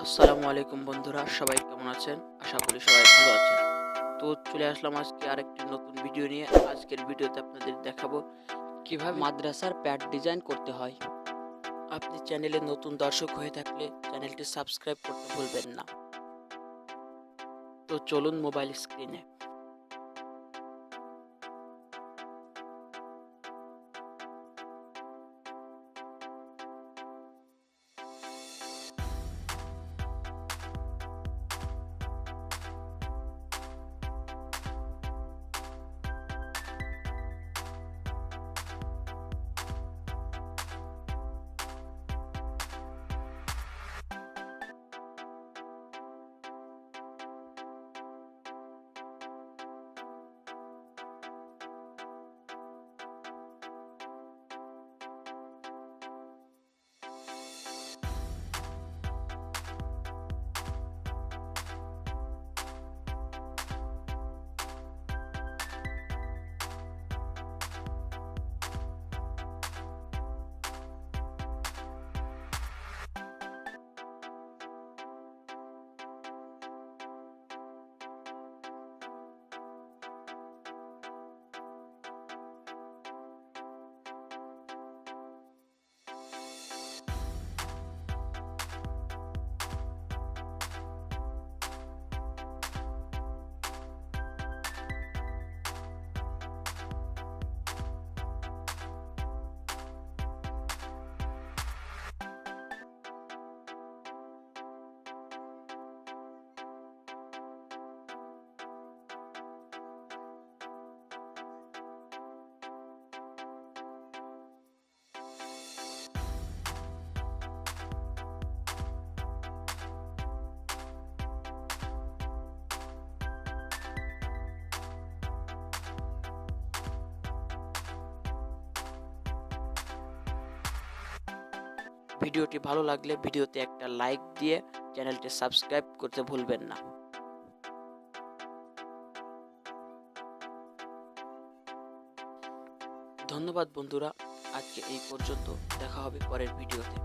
আসসালামু আলাইকুম বন্ধুরা, সবাই কেমন আছেন? আশা করি সবাই ভালো আছেন। তো চলে আসলাম আজকে আরেকটি নতুন ভিডিও নিয়ে। আজকের ভিডিওতে আপনাদের দেখাবো কিভাবে মাদ্রাসার প্যাড ডিজাইন করতে হয়। আপনি চ্যানেলে নতুন দর্শক হয়ে থাকলে চ্যানেলটি সাবস্ক্রাইব করতে ভুলবেন না। তো চলুন মোবাইল স্ক্রিনে। ভিডিওটি ভালো লাগলে ভিডিওতে একটা লাইক দিয়ে চ্যানেলটি সাবস্ক্রাইব করতে ভুলবেন না। ধন্যবাদ বন্ধুরা, আজকে এই পর্যন্ত। দেখা হবে পরের ভিডিওতে।